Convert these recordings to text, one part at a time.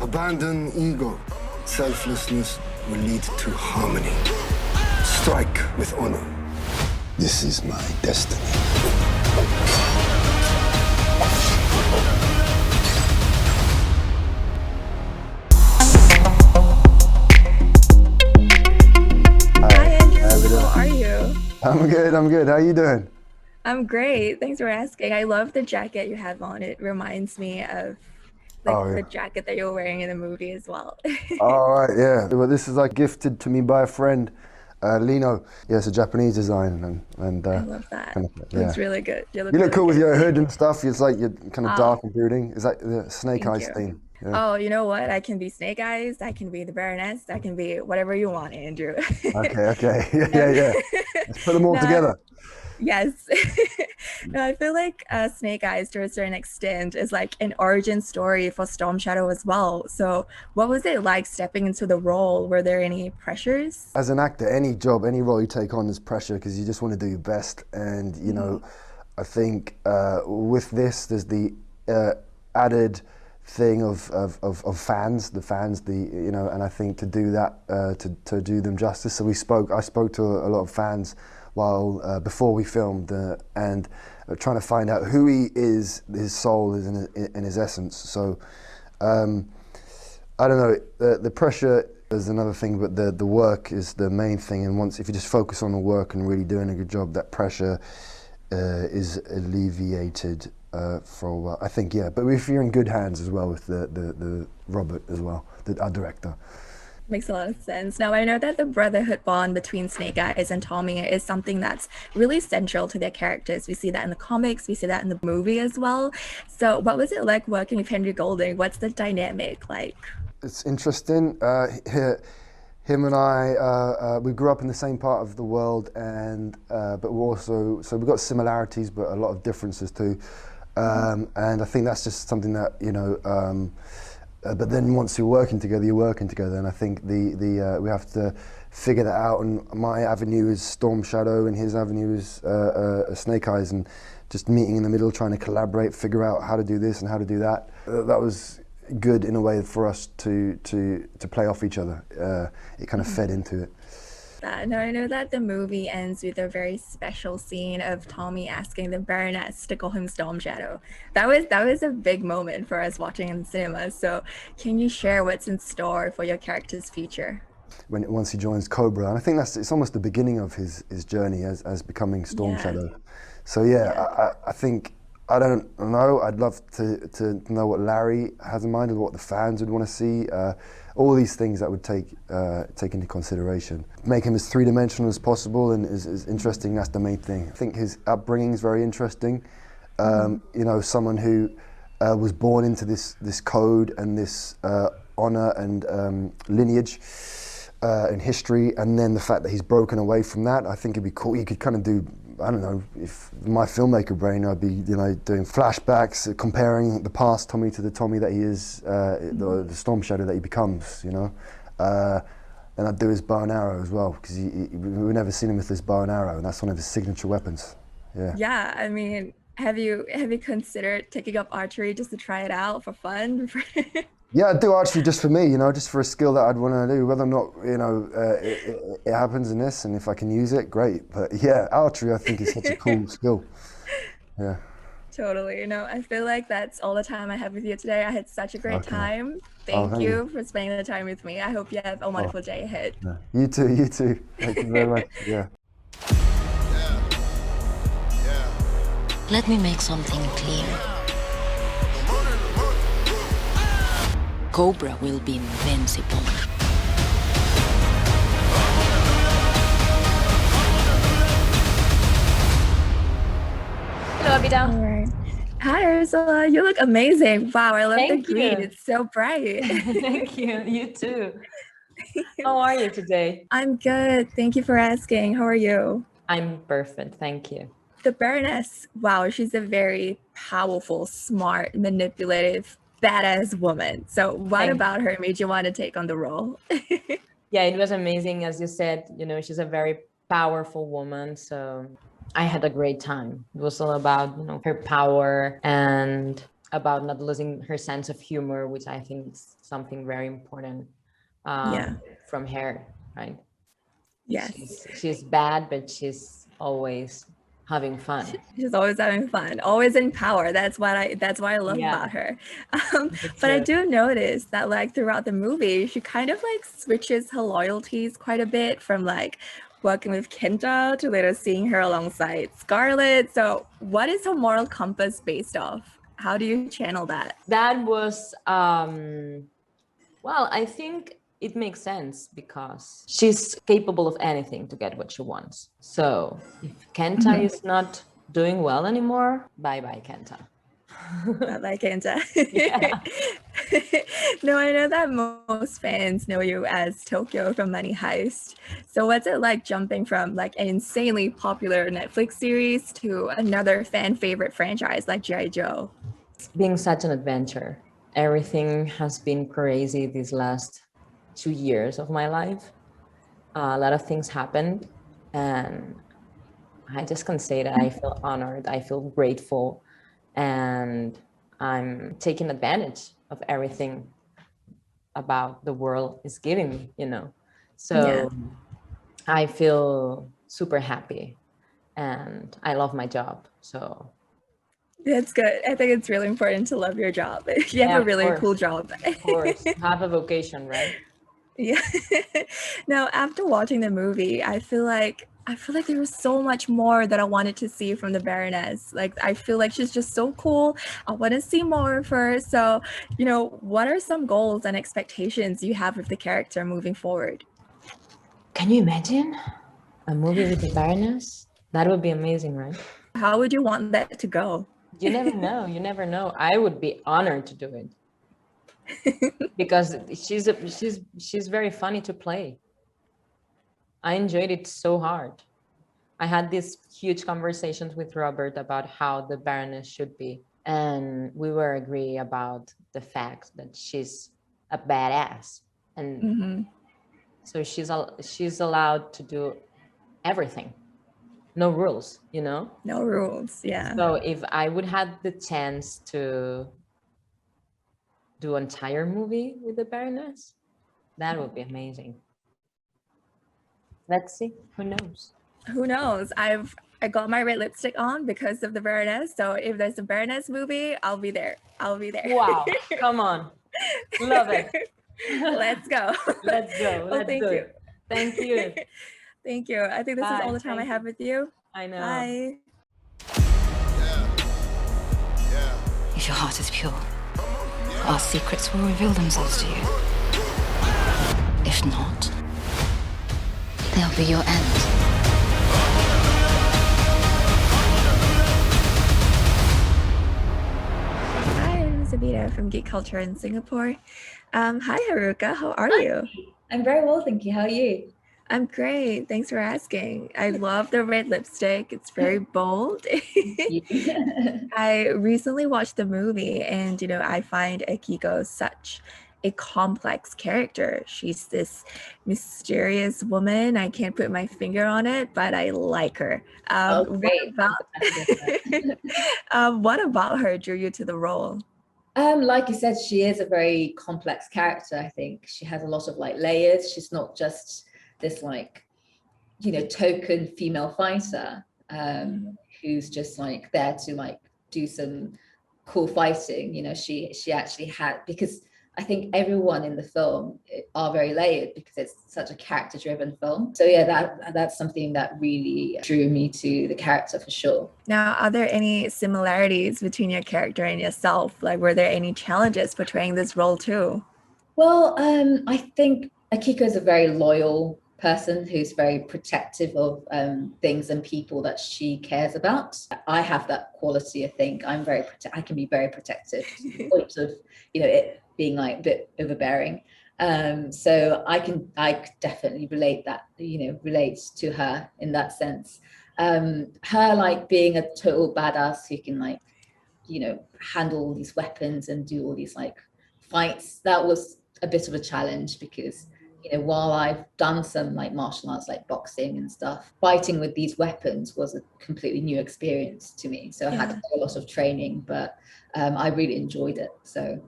Abandon ego. Selflessness will lead to harmony. Strike with honor. This is my destiny. Hi Andrew, how are you? I'm good. How are you doing? I'm great. Thanks for asking. I love the jacket you have on. It reminds me of like Oh, the yeah. jacket that you're wearing in the movie as well. All right, yeah. Well, this is like gifted to me by a friend, Lino. Yeah, it's a Japanese design, and I love that. kind of, yeah. Looks really good. You look You look really cool with good. your hood and stuff. It's like you're kind of Oh, dark and brooding. Is that the Snake thank Eyes you. theme? Yeah. Oh, you know what? I can be Snake Eyes. I can be the Baroness. I can be whatever you want, Andrew. Okay. Yeah, No, yeah. Let's put them all no, together. yes. No, I feel like Snake Eyes to a certain extent is like an origin story for Storm Shadow as well. So what was it like stepping into the role? Were there any pressures? As an actor, any job, any role you take on is pressure because you just want to do your best. And, I think with this, there's the added thing of fans, and I think to do that, to do them justice. So I spoke to a lot of fans while before we filmed and trying to find out who he is, his soul is in his essence. So I don't know, the pressure is another thing, but the work is the main thing. And if you just focus on the work and really doing a good job, that pressure is alleviated for a while. I think, yeah. But if you're in good hands as well with the Robert as well, our director. Makes a lot of sense. Now, I know that the brotherhood bond between Snake Eyes and Tommy is something that's really central to their characters. We see that in the comics, we see that in the movie as well. So what was it like working with Henry Golding? What's the dynamic like? It's interesting. Him and I, we grew up in the same part of the world, and but we've got similarities, but a lot of differences too. And I think that's just something that but then once you're working together, and I think we have to figure that out. And my avenue is Storm Shadow, and his avenue is Snake Eyes, and just meeting in the middle, trying to collaborate, figure out how to do this and how to do that. That was good in a way for us to play off each other. It kind of fed into it. Now, I know that the movie ends with a very special scene of Tommy asking the Baroness to call him Storm Shadow. That was a big moment for us watching in the cinema. So can you share what's in store for your character's future? Once he joins Cobra, and I think it's almost the beginning of his journey as becoming Storm Shadow. So I think, I don't know, I'd love to know what Larry has in mind and what the fans would want to see. All these things that would take into consideration. Make him as three-dimensional as possible and as interesting, that's the main thing. I think his upbringing is very interesting. Someone who was born into this code and this honor and lineage and history, and then the fact that he's broken away from that, I think it'd be cool. You could kind of do, I don't know, if my filmmaker brain, I'd be doing flashbacks, comparing the past Tommy to the Tommy that he is, the Storm Shadow that he becomes, and I'd do his bow and arrow as well, because we've never seen him with this bow and arrow, and that's one of his signature weapons. Yeah, I mean, have you considered taking up archery just to try it out for fun? Yeah, I'd do archery just for me, just for a skill that I'd want to do. Whether or not, it happens in this, and if I can use it, great. But yeah, archery I think is such a cool skill. Yeah. Totally. I feel like that's all the time I have with you today. I had such a great time. Thank Thank you. you for spending the time with me. I hope you have a wonderful day ahead. Yeah. You too. Thank you very much. Yeah. Let me make something clear. Cobra will be invincible. Hello, Abida. All right. Hi, Ursula. You look amazing. Wow, I love Thank the green. you. It's so bright. Thank you. You too. How are you today? I'm good. Thank you for asking. How are you? I'm perfect. Thank you. The Baroness, wow, she's a very powerful, smart, manipulative, badass woman. So what about her made you want to take on the role? Yeah, it was amazing. As you said, she's a very powerful woman. So I had a great time. It was all about, her power and about not losing her sense of humor, which I think is something very important from her, right? Yes. She's bad, but she's always having fun. She's always having fun, always in power. That's why I love about her. But I do notice that like throughout the movie, she kind of like switches her loyalties quite a bit, from like working with Kenta to later seeing her alongside Scarlet. So what is her moral compass based off? How do you channel that? That was, well, I think it makes sense because she's capable of anything to get what she wants. So if Kenta is not doing well anymore, bye-bye, Kenta. Bye-bye, Kenta. No, I know that most fans know you as Tokyo from Money Heist. So what's it like jumping from like an insanely popular Netflix series to another fan favorite franchise like G.I. Joe? It's been such an adventure. Everything has been crazy these last 2 years of my life. A lot of things happened, and I just can say that I feel honored, I feel grateful, and I'm taking advantage of everything about the world is giving me, you know. So I feel super happy, and I love my job. So that's good. I think it's really important to love your job. You have a really cool job. Of course, have a vocation, right? Yeah. Now, after watching the movie, I feel like there was so much more that I wanted to see from the Baroness. Like, I feel like she's just so cool. I want to see more of her. So, you know, what are some goals and expectations you have of the character moving forward? Can you imagine a movie with the Baroness? That would be amazing, right? How would you want that to go? You never know. You never know. I would be honored to do it. Because she's very funny to play. I enjoyed it so hard. I had these huge conversations with Robert about how the Baroness should be, and we were agree about the fact that she's a badass, and so she's allowed to do everything. No rules, you know? No rules, yeah. So if I would have the chance to do an entire movie with the Baroness, that would be amazing. Let's see. Who knows? Who knows? I got my red lipstick on because of the Baroness. So if there's a Baroness movie, I'll be there. I'll be there. Wow. Come on. Love it. Let's go. Let's go. Let's thank do you. it. Thank you. Thank you. I think this is all the time I have with you. I know. Bye. If your heart is pure, our secrets will reveal themselves to you. If not, they'll be your end. Hi, I'm Zabita from Geek Culture in Singapore. Hi, Haruka. How are you? I'm very well, thank you. How are you? I'm great. Thanks for asking. I love the red lipstick. It's very bold. I recently watched the movie, and you know, I find Akiko such a complex character. She's this mysterious woman. I can't put my finger on it, but I like her. Great. What about her drew you to the role? Like you said, she is a very complex character. I think she has a lot of like layers. She's not just this like, you know, token female fighter who's just like there to like do some cool fighting. You know, she actually had, because I think everyone in the film are very layered because it's such a character-driven film. So yeah, that's something that really drew me to the character for sure. Now, are there any similarities between your character and yourself? Like, were there any challenges portraying this role too? Well, I think Akiko is a very loyal person who's very protective of things and people that she cares about. I have that quality. I think I can be very protective to the point of, you know, it being like a bit overbearing. So I definitely relate to her in that sense. Her like being a total badass who can like, you know, handle all these weapons and do all these like fights. That was a bit of a challenge because, while I've done some like martial arts, like boxing and stuff, fighting with these weapons was a completely new experience to me. So I had to do a lot of training, but I really enjoyed it. So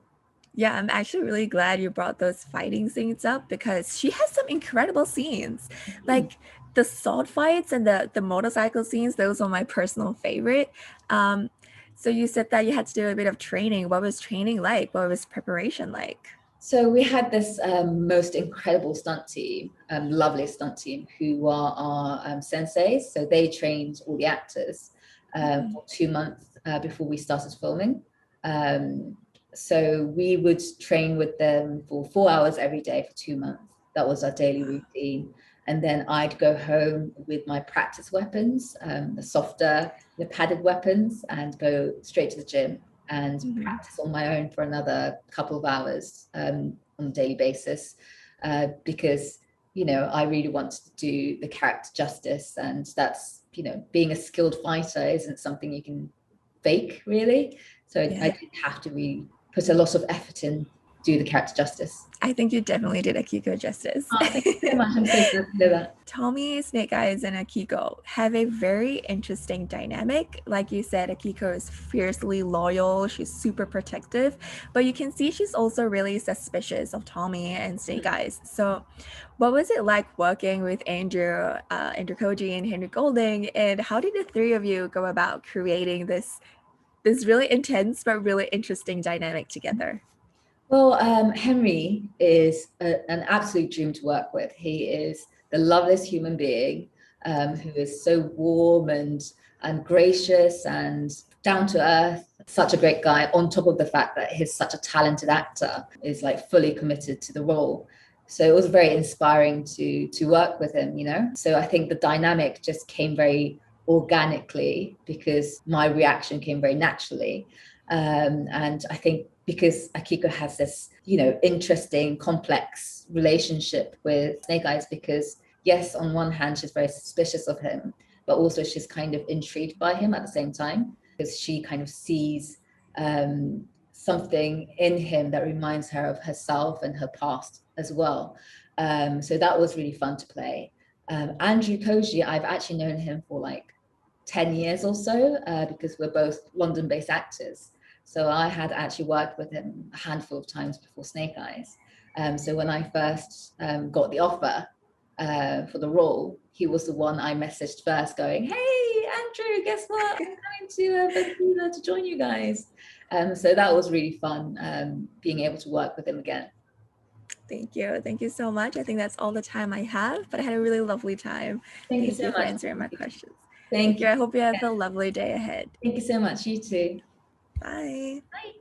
yeah, I'm actually really glad you brought those fighting scenes up because she has some incredible scenes. Like the sword fights and the motorcycle scenes, those are my personal favorite. So you said that you had to do a bit of training. What was training like? What was preparation like? So we had this most incredible stunt team, lovely stunt team, who are our senseis. So they trained all the actors for 2 months before we started filming. So we would train with them for 4 hours every day for 2 months. That was our daily routine. And then I'd go home with my practice weapons, the softer, the padded weapons, and go straight to the gym and practice on my own for another couple of hours on a daily basis, because I really wanted to do the character justice, and that's being a skilled fighter isn't something you can fake really. So I did have to really put a lot of effort in do the character justice. I think you definitely did Akiko justice. Oh, thank you so much. I'm so glad to know that. Tommy, Snake Eyes, and Akiko have a very interesting dynamic. Like you said, Akiko is fiercely loyal. She's super protective, but you can see she's also really suspicious of Tommy and Snake Eyes. So what was it like working with Andrew Koji and Henry Golding, and how did the three of you go about creating this really intense but really interesting dynamic together? Well, Henry is an absolute dream to work with. He is the loveliest human being, who is so warm and gracious and down to earth. Such a great guy, on top of the fact that he's such a talented actor, is like fully committed to the role. So it was very inspiring to work with him, So I think the dynamic just came very organically because my reaction came very naturally. And I think because Akiko has this, interesting, complex relationship with Snake Eyes, because yes, on one hand, she's very suspicious of him, but also she's kind of intrigued by him at the same time, because she kind of sees something in him that reminds her of herself and her past as well. So that was really fun to play. Andrew Koji, I've actually known him for like 10 years or so, because we're both London-based actors. So I had actually worked with him a handful of times before Snake Eyes. So when I first got the offer for the role, he was the one I messaged first going, "Hey, Andrew, guess what? I'm coming to Vancouver to join you guys." So that was really fun, being able to work with him again. Thank you. Thank you so much. I think that's all the time I have, but I had a really lovely time. Thank you so much for answering my questions. Thank you. I hope you have a lovely day ahead. Thank you so much. You too. Bye. Bye.